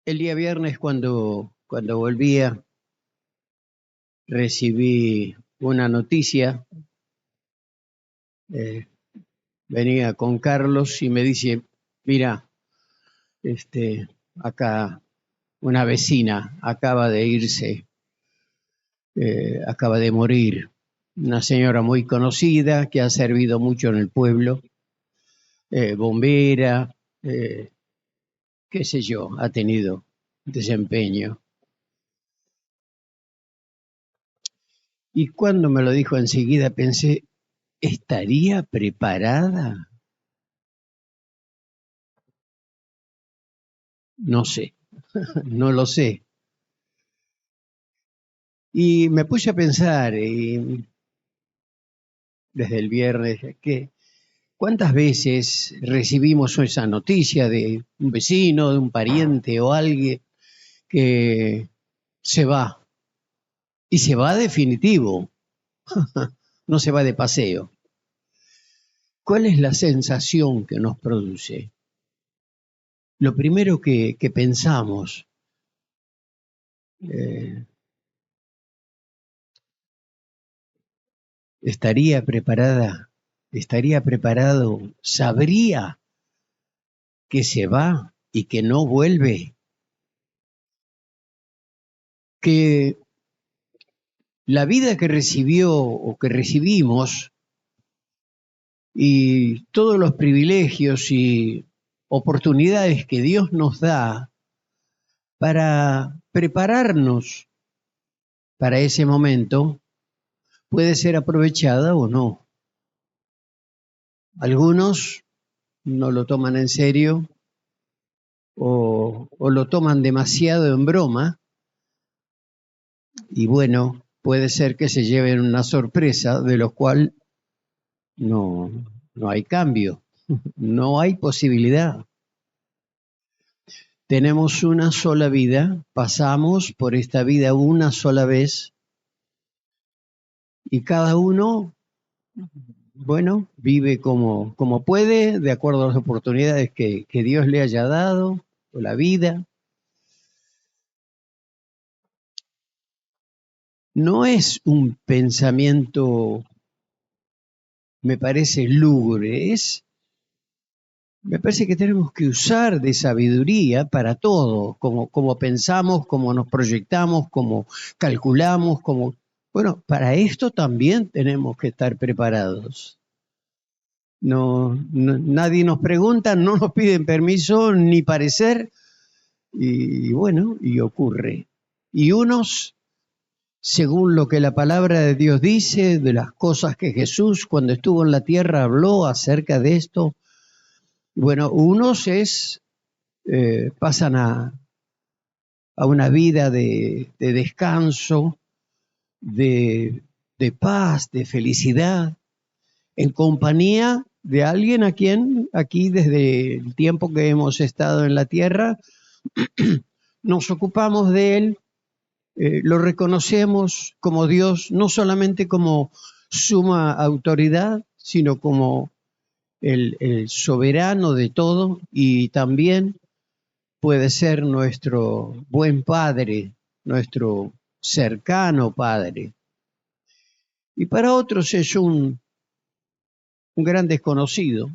El día viernes cuando volvía recibí una noticia. eh, Venía con Carlos y me dice, mira, acá una vecina acaba de irse, acaba de morir. Una señora muy conocida que ha servido mucho en el pueblo, bombera, qué sé yo, ha tenido desempeño. Y cuando me lo dijo enseguida pensé, ¿estaría preparada? No sé, no lo sé. Y me puse a pensar desde el viernes que cuántas veces recibimos esa noticia de un vecino, de un pariente o alguien que se va y se va definitivo, no se va de paseo. ¿Cuál es la sensación que nos produce? Lo primero que pensamos, eh, ¿estaría preparada? ¿Estaría preparado? ¿Sabría que se va y que no vuelve? Que la vida que recibió o que recibimos y todos los privilegios y oportunidades que Dios nos da para prepararnos para ese momento puede ser aprovechada o no. Algunos no lo toman en serio o lo toman demasiado en broma y bueno, puede ser que se lleven una sorpresa de lo cual no, no hay cambio, no hay posibilidad. Tenemos una sola vida, pasamos por esta vida una sola vez y cada uno, bueno, vive como puede, de acuerdo a las oportunidades que Dios le haya dado, o la vida. No es un pensamiento, me parece, lúgubre, me parece que tenemos que usar de sabiduría para todo, como pensamos, como nos proyectamos, como calculamos, Bueno, para esto también tenemos que estar preparados. Nadie nos pregunta, no nos piden permiso ni parecer, y bueno, y ocurre. Y unos, según lo que la palabra de Dios dice, de las cosas que Jesús cuando estuvo en la tierra habló acerca de esto, bueno, unos pasan a una vida de descanso, de, de paz, de felicidad, en compañía de alguien a quien aquí desde el tiempo que hemos estado en la tierra nos ocupamos de él, lo reconocemos como Dios, no solamente como suma autoridad, sino como el soberano de todo y también puede ser nuestro buen padre, nuestro cercano padre. Y para otros es un gran desconocido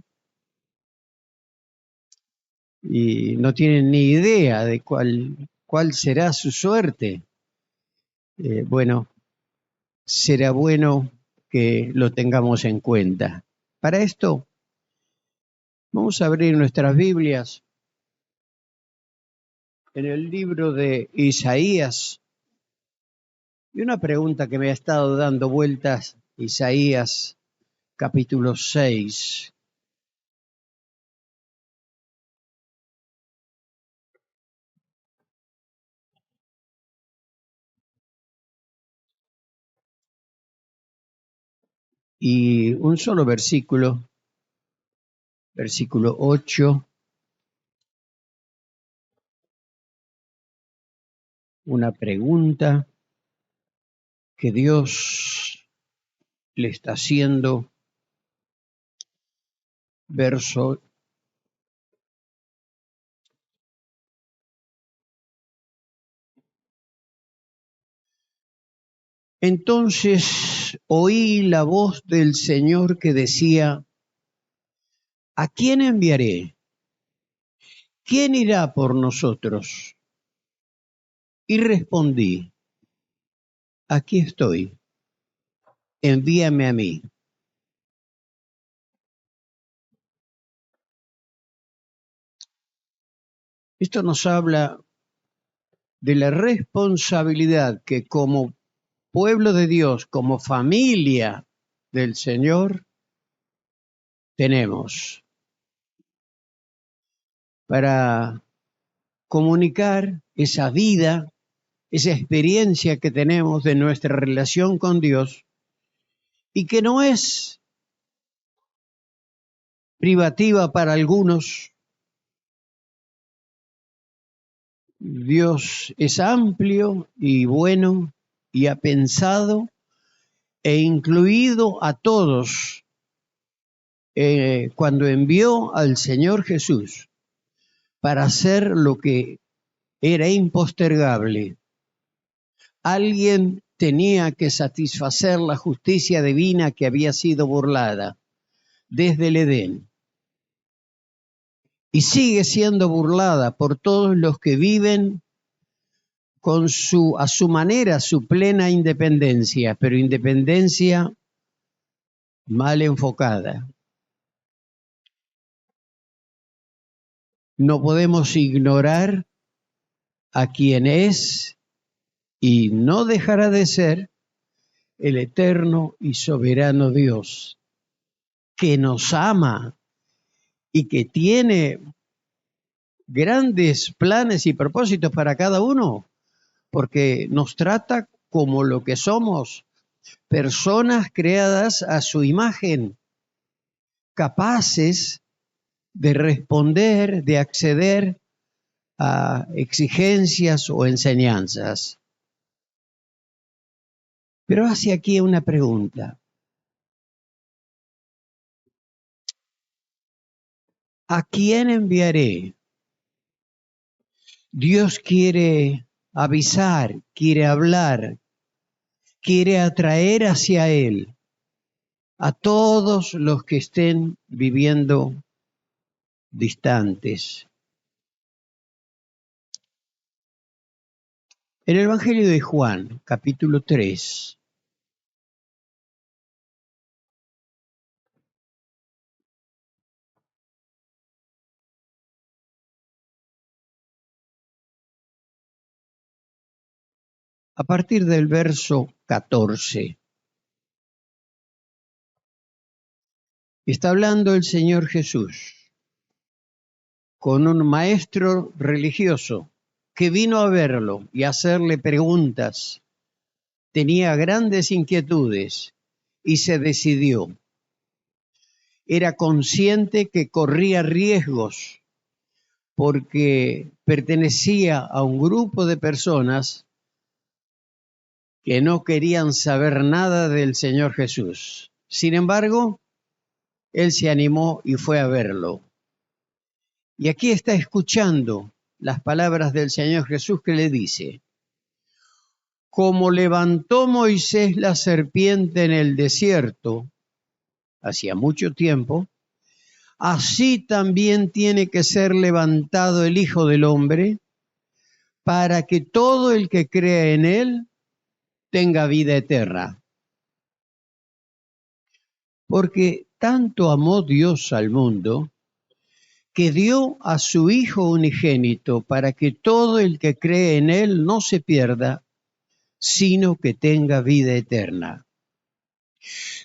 y no tienen ni idea de cuál será su suerte. Bueno, será bueno que lo tengamos en cuenta. Para esto, vamos a abrir nuestras Biblias en el libro de Isaías. Y una pregunta que me ha estado dando vueltas, Isaías capítulo 6. Y un solo versículo, versículo 8, una pregunta que Dios le está haciendo, verso Entonces oí la voz del Señor que decía: ¿a quién enviaré? ¿Quién irá por nosotros? Y respondí: aquí estoy, envíame a mí. Esto nos habla de la responsabilidad que como pueblo de Dios, como familia del Señor, tenemos para comunicar esa vida, esa experiencia que tenemos de nuestra relación con Dios y que no es privativa para algunos. Dios es amplio y bueno y ha pensado e incluido a todos cuando envió al Señor Jesús para hacer lo que era impostergable. Alguien tenía que satisfacer la justicia divina que había sido burlada desde el Edén y sigue siendo burlada por todos los que viven con a su manera, su plena independencia, pero independencia mal enfocada. No podemos ignorar a quien es y no dejará de ser el eterno y soberano Dios, que nos ama y que tiene grandes planes y propósitos para cada uno, porque nos trata como lo que somos, personas creadas a su imagen, capaces de responder, de acceder a exigencias o enseñanzas. Pero hace aquí una pregunta. ¿A quién enviaré? Dios quiere avisar, quiere hablar, quiere atraer hacia Él a todos los que estén viviendo distantes. En el Evangelio de Juan, capítulo 3, a partir del verso 14, está hablando el Señor Jesús con un maestro religioso que vino a verlo y a hacerle preguntas. Tenía grandes inquietudes y se decidió. Era consciente que corría riesgos porque pertenecía a un grupo de personas que no querían saber nada del Señor Jesús. Sin embargo, él se animó y fue a verlo. Y aquí está escuchando las palabras del Señor Jesús que le dice: como levantó Moisés la serpiente en el desierto, hacía mucho tiempo, así también tiene que ser levantado el Hijo del Hombre, para que todo el que crea en él tenga vida eterna. Porque tanto amó Dios al mundo, que dio a su Hijo unigénito, para que todo el que cree en él no se pierda, sino que tenga vida eterna.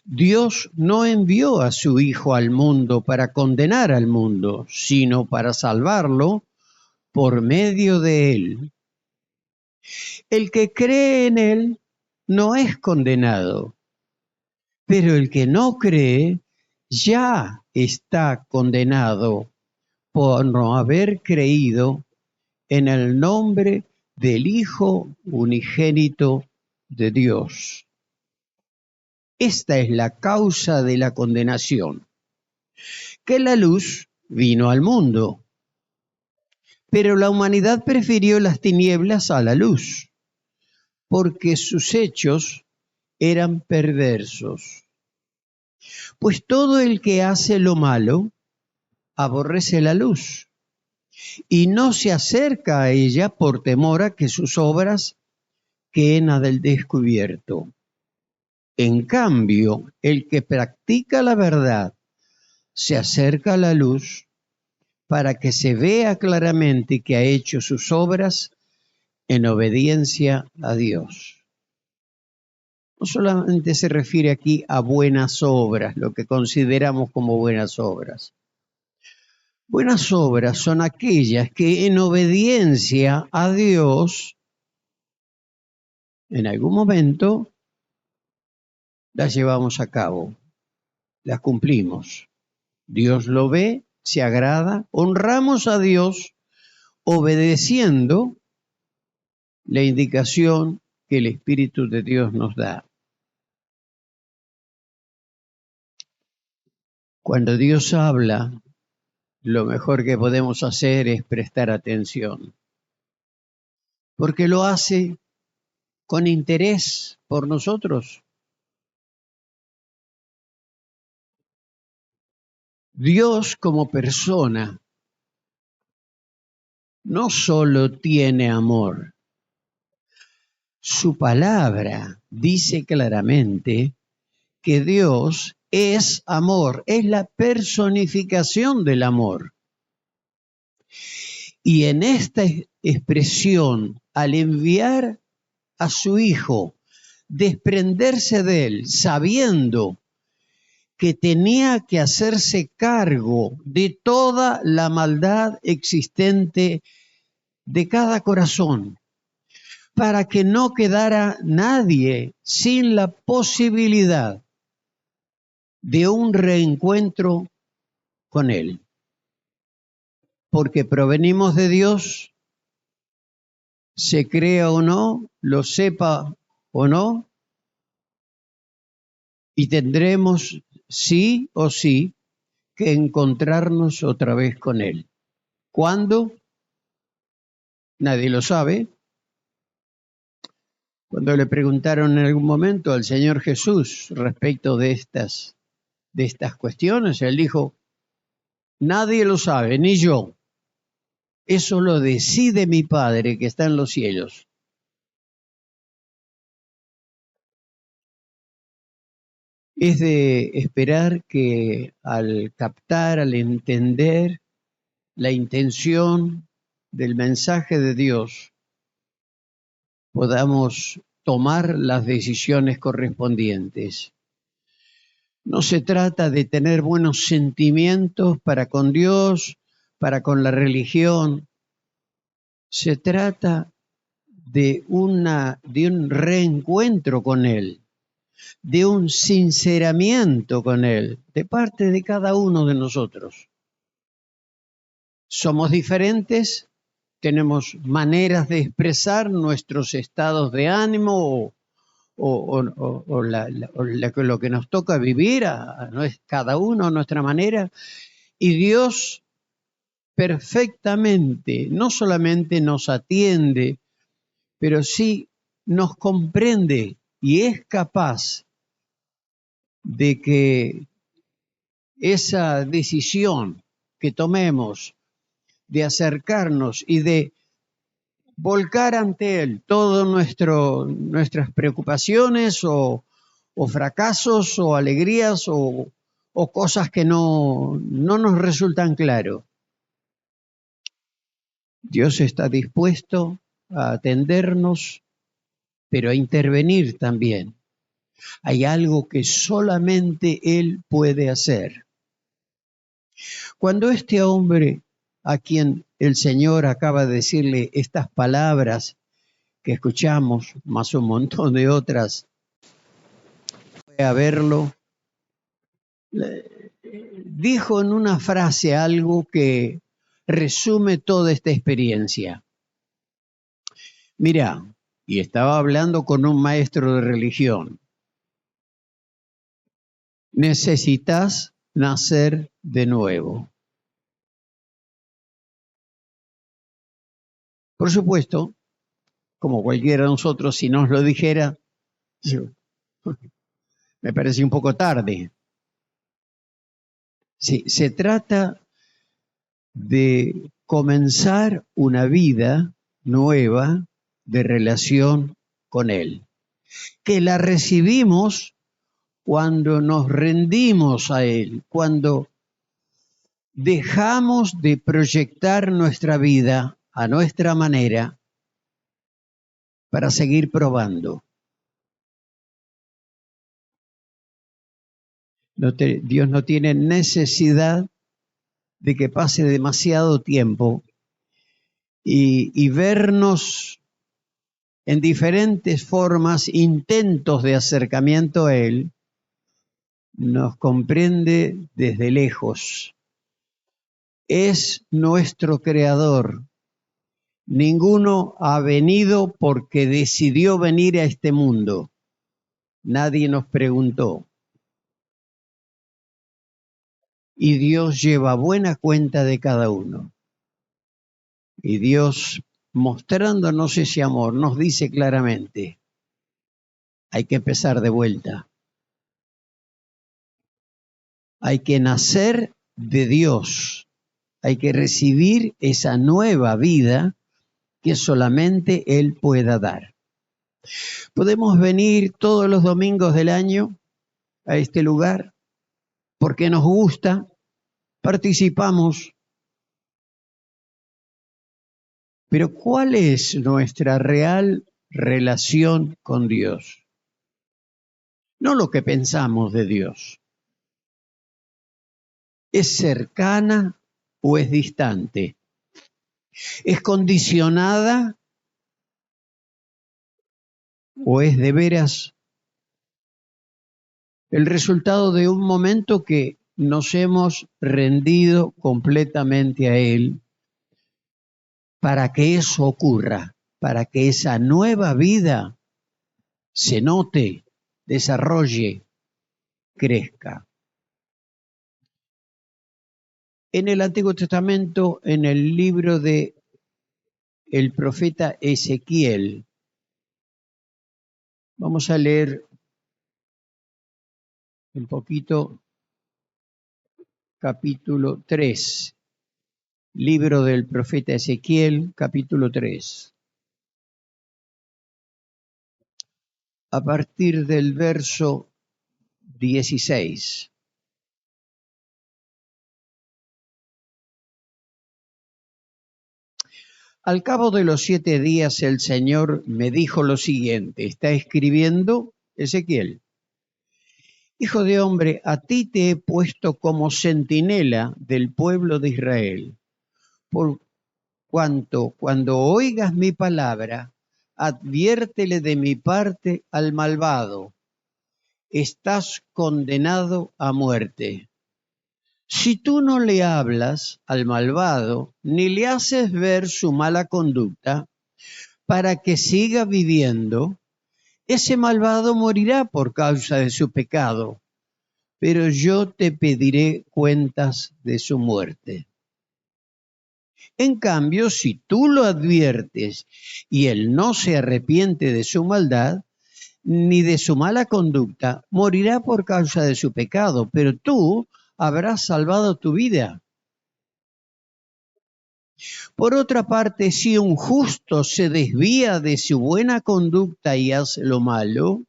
Dios no envió a su Hijo al mundo para condenar al mundo, sino para salvarlo por medio de él. El que cree en él no es condenado, pero el que no cree ya está condenado por no haber creído en el nombre del Hijo unigénito de Dios. Esta es la causa de la condenación, que la luz vino al mundo, pero la humanidad prefirió las tinieblas a la luz, porque sus hechos eran perversos. Pues todo el que hace lo malo aborrece la luz y no se acerca a ella por temor a que sus obras queden al descubierto. En cambio, el que practica la verdad se acerca a la luz para que se vea claramente que ha hecho sus obras en obediencia a Dios. No solamente se refiere aquí a buenas obras, lo que consideramos como buenas obras. Buenas obras son aquellas que en obediencia a Dios, en algún momento, las llevamos a cabo, las cumplimos. Dios lo ve, se agrada, honramos a Dios obedeciendo la indicación que el Espíritu de Dios nos da. Cuando Dios habla, lo mejor que podemos hacer es prestar atención, porque lo hace con interés por nosotros. Dios como persona no solo tiene amor, su palabra dice claramente que Dios es amor, es la personificación del amor. Y en esta expresión, al enviar a su Hijo, desprenderse de él, sabiendo que tenía que hacerse cargo de toda la maldad existente de cada corazón, para que no quedara nadie sin la posibilidad de un reencuentro con Él. Porque provenimos de Dios, se crea o no, lo sepa o no, y tendremos sí o sí que encontrarnos otra vez con Él. ¿Cuándo? Nadie lo sabe. Cuando le preguntaron en algún momento al Señor Jesús respecto de estas cuestiones, Él dijo, nadie lo sabe, ni yo. Eso lo decide mi Padre que está en los cielos. Es de esperar que al captar, al entender la intención del mensaje de Dios, podamos tomar las decisiones correspondientes. No se trata de tener buenos sentimientos para con Dios, para con la religión. Se trata de un reencuentro con Él, de un sinceramiento con Él, de parte de cada uno de nosotros. Somos diferentes, tenemos maneras de expresar nuestros estados de ánimo o lo que nos toca vivir, cada uno a nuestra manera, y Dios perfectamente no solamente nos atiende, pero sí nos comprende y es capaz de que esa decisión que tomemos de acercarnos y de volcar ante Él todas nuestras preocupaciones o fracasos o alegrías o cosas que no nos resultan claro. Dios está dispuesto a atendernos, pero a intervenir también. Hay algo que solamente Él puede hacer. Cuando este hombre, a quien el Señor acaba de decirle estas palabras que escuchamos, más un montón de otras, fue a verlo, dijo en una frase algo que resume toda esta experiencia. Mira, y estaba hablando con un maestro de religión, necesitas nacer de nuevo. Por supuesto, como cualquiera de nosotros, si nos lo dijera, Me parece un poco tarde. Sí, se trata de comenzar una vida nueva de relación con Él, que la recibimos cuando nos rendimos a Él, cuando dejamos de proyectar nuestra vida a nuestra manera para seguir probando. Dios no tiene necesidad de que pase demasiado tiempo y vernos en diferentes formas, intentos de acercamiento a Él, nos comprende desde lejos. Es nuestro creador. Ninguno ha venido porque decidió venir a este mundo. Nadie nos preguntó. Y Dios lleva buena cuenta de cada uno. Y Dios, mostrándonos ese amor, nos dice claramente, hay que empezar de vuelta. Hay que nacer de Dios. Hay que recibir esa nueva vida que solamente Él pueda dar. Podemos venir todos los domingos del año a este lugar porque nos gusta, participamos. Pero ¿cuál es nuestra real relación con Dios? No lo que pensamos de Dios. ¿Es cercana o es distante? ¿Es condicionada o es de veras el resultado de un momento que nos hemos rendido completamente a Él para que eso ocurra, para que esa nueva vida se note, desarrolle, crezca? En el Antiguo Testamento, en el libro de el profeta Ezequiel, vamos a leer un poquito capítulo 3, libro del profeta Ezequiel, capítulo 3. A partir del verso 16. Al cabo de los 7 días el Señor me dijo lo siguiente, está escribiendo Ezequiel. Hijo de hombre, a ti te he puesto como centinela del pueblo de Israel. Por cuanto, cuando oigas mi palabra, adviértele de mi parte al malvado. Estás condenado a muerte. Si tú no le hablas al malvado, ni le haces ver su mala conducta, para que siga viviendo, ese malvado morirá por causa de su pecado, pero yo te pediré cuentas de su muerte. En cambio, si tú lo adviertes y él no se arrepiente de su maldad, ni de su mala conducta, morirá por causa de su pecado, pero tú habrás salvado tu vida. Por otra parte, si un justo se desvía de su buena conducta y hace lo malo,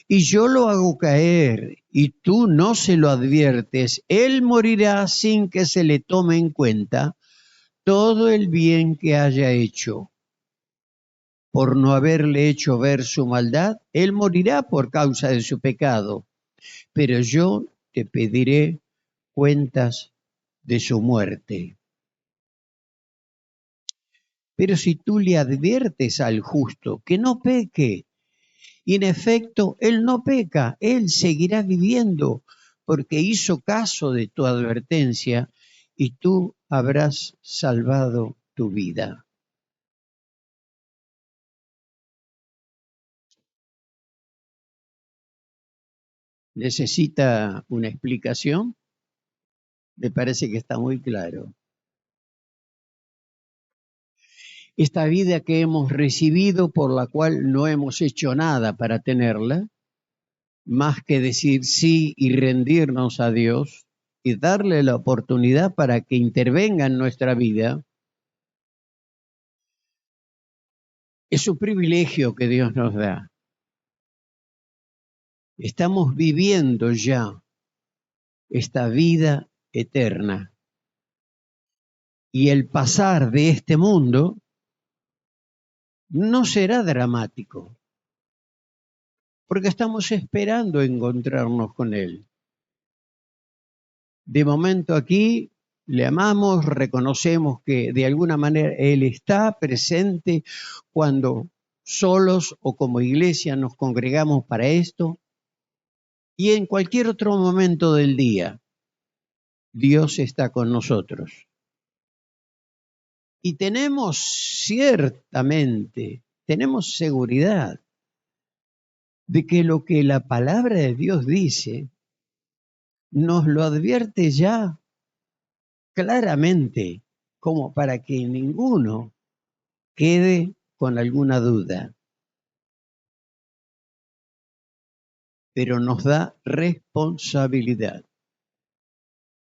y yo lo hago caer y tú no se lo adviertes, él morirá sin que se le tome en cuenta todo el bien que haya hecho. Por no haberle hecho ver su maldad, él morirá por causa de su pecado, pero yo te pediré cuentas de su muerte. Pero si tú le adviertes al justo que no peque, y en efecto él no peca, él seguirá viviendo porque hizo caso de tu advertencia y tú habrás salvado tu vida. ¿Necesita una explicación? Me parece que está muy claro. esta vida que hemos recibido por la cual no hemos hecho nada para tenerla, más que decir sí y rendirnos a Dios y darle la oportunidad para que intervenga en nuestra vida, es un privilegio que Dios nos da. Estamos viviendo ya esta vida eterna. Y el pasar de este mundo no será dramático, porque estamos esperando encontrarnos con Él. De momento aquí le amamos, reconocemos que de alguna manera Él está presente cuando solos o como iglesia nos congregamos para esto, y en cualquier otro momento del día Dios está con nosotros. Y tenemos seguridad de que lo que la palabra de Dios dice nos lo advierte ya claramente, como para que ninguno quede con alguna duda. Pero nos da responsabilidad.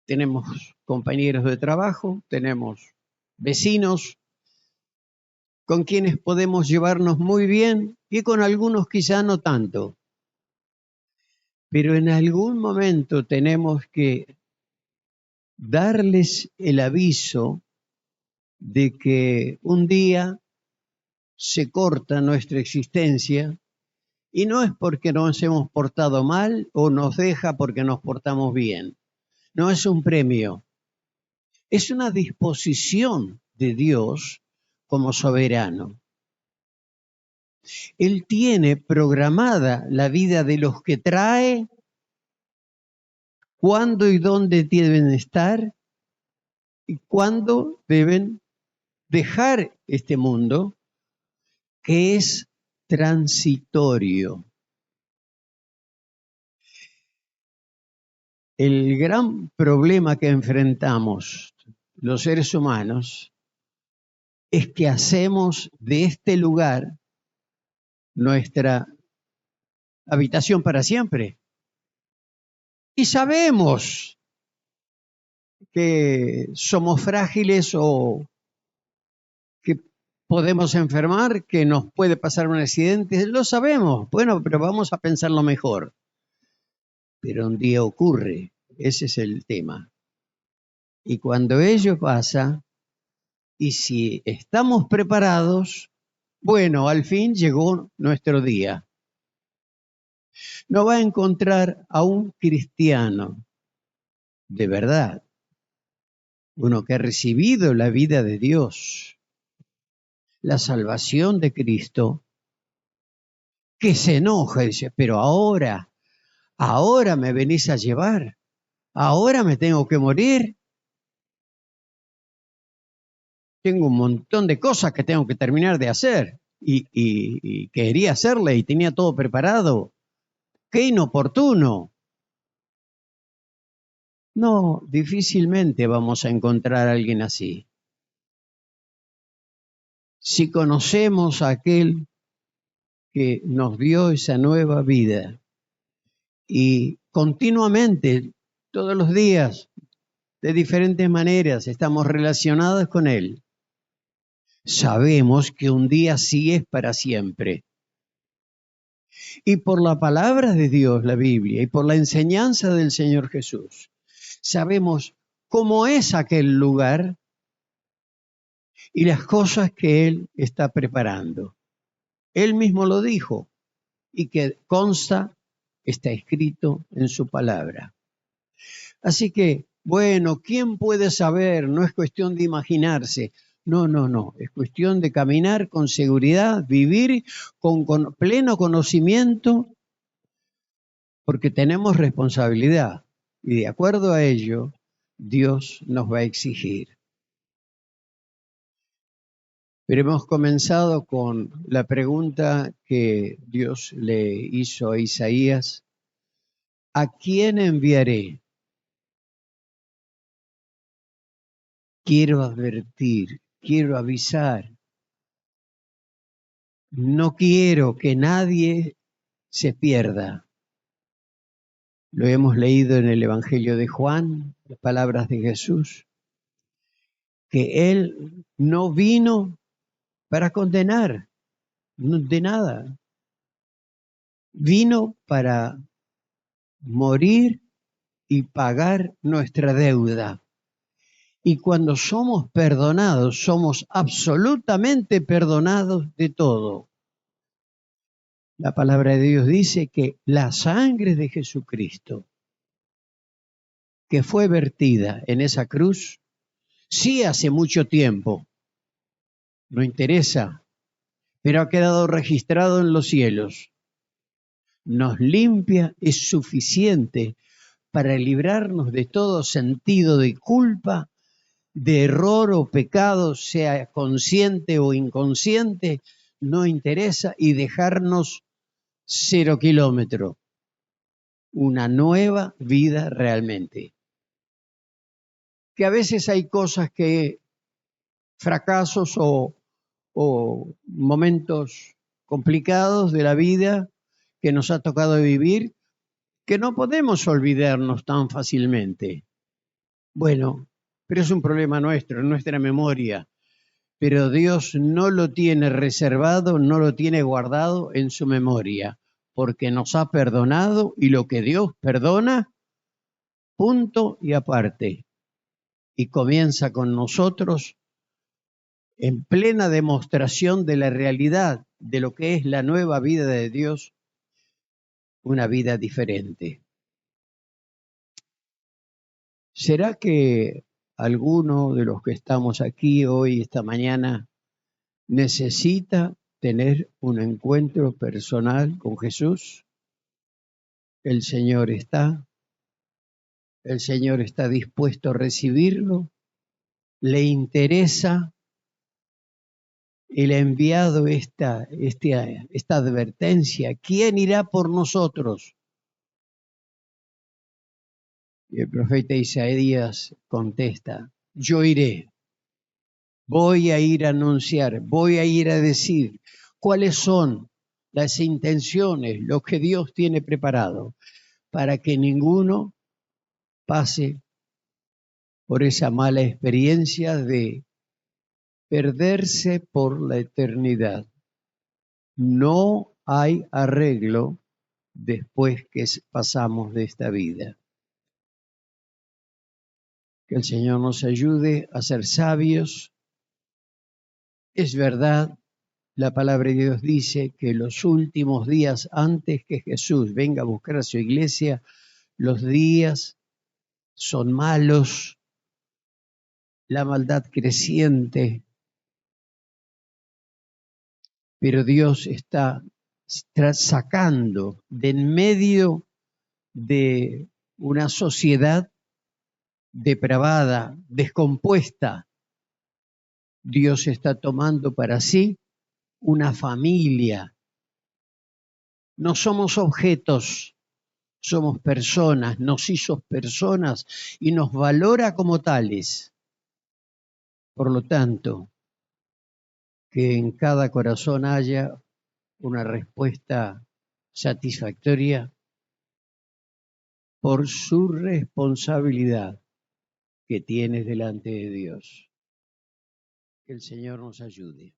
Tenemos compañeros de trabajo, tenemos vecinos con quienes podemos llevarnos muy bien y con algunos quizá no tanto. Pero en algún momento tenemos que darles el aviso de que un día se corta nuestra existencia y no es porque nos hemos portado mal o nos deja porque nos portamos bien. No es un premio, es una disposición de Dios como soberano. Él tiene programada la vida de los que trae, cuándo y dónde deben estar y cuándo deben dejar este mundo que es transitorio. El gran problema que enfrentamos los seres humanos es que hacemos de este lugar nuestra habitación para siempre. Y sabemos que somos frágiles o que podemos enfermar, que nos puede pasar un accidente, lo sabemos. Bueno, pero vamos a pensarlo mejor. Pero un día ocurre, ese es el tema. Y cuando ello pasa, y si estamos preparados, bueno, al fin llegó nuestro día. No va a encontrar a un cristiano de verdad, uno que ha recibido la vida de Dios, la salvación de Cristo, que se enoja y dice, pero ahora me venís a llevar, ahora me tengo que morir. Tengo un montón de cosas que tengo que terminar de hacer y quería hacerle y tenía todo preparado. ¡Qué inoportuno! No, difícilmente vamos a encontrar a alguien así. Si conocemos a aquel que nos dio esa nueva vida y continuamente, todos los días, de diferentes maneras, estamos relacionados con él, sabemos que un día sí es para siempre. Y por la palabra de Dios, la Biblia, y por la enseñanza del Señor Jesús, sabemos cómo es aquel lugar y las cosas que Él está preparando. Él mismo lo dijo y que consta, está escrito en su palabra. Así que, bueno, ¿quién puede saber? No es cuestión de imaginarse. No. Es cuestión de caminar con seguridad, vivir con pleno conocimiento, porque tenemos responsabilidad. Y de acuerdo a ello, Dios nos va a exigir. Pero hemos comenzado con la pregunta que Dios le hizo a Isaías: ¿a quién enviaré? Quiero advertir, quiero avisar, No quiero que nadie se pierda. Lo hemos leído en el Evangelio de Juan, las palabras de Jesús, que Él no vino para condenar, de nada. Vino para morir y pagar nuestra deuda. Y cuando somos perdonados, somos absolutamente perdonados de todo. La palabra de Dios dice que la sangre de Jesucristo, que fue vertida en esa cruz, sí hace mucho tiempo, no interesa, pero ha quedado registrado en los cielos. Nos limpia, es suficiente para librarnos de todo sentido de culpa, de error o pecado, sea consciente o inconsciente, no interesa, y dejarnos 0 kilómetros. Una nueva vida realmente. Que a veces hay cosas que, fracasos o momentos complicados de la vida que nos ha tocado vivir, que no podemos olvidarnos tan fácilmente. Bueno, pero es un problema nuestro, en nuestra memoria. Pero Dios no lo tiene reservado, no lo tiene guardado en su memoria, porque nos ha perdonado y lo que Dios perdona, punto y aparte. Y comienza con nosotros en plena demostración de la realidad de lo que es la nueva vida de Dios, una vida diferente. ¿Será que alguno de los que estamos aquí hoy, esta mañana, necesita tener un encuentro personal con Jesús? El Señor está dispuesto a recibirlo, le interesa. Él ha enviado esta advertencia. ¿Quién irá por nosotros? Y el profeta Isaías contesta, yo iré, voy a ir a anunciar, voy a ir a decir cuáles son las intenciones, lo que Dios tiene preparado, para que ninguno pase por esa mala experiencia de perderse por la eternidad. No hay arreglo después que pasamos de esta vida. Que el Señor nos ayude a ser sabios. Es verdad, la palabra de Dios dice que los últimos días antes que Jesús venga a buscar a su iglesia, los días son malos, la maldad creciente, pero Dios está sacando de en medio de una sociedad depravada, descompuesta. Dios está tomando para sí una familia. No somos objetos, somos personas, nos hizo personas y nos valora como tales. Por lo tanto, que en cada corazón haya una respuesta satisfactoria por su responsabilidad que tienes delante de Dios. Que el Señor nos ayude.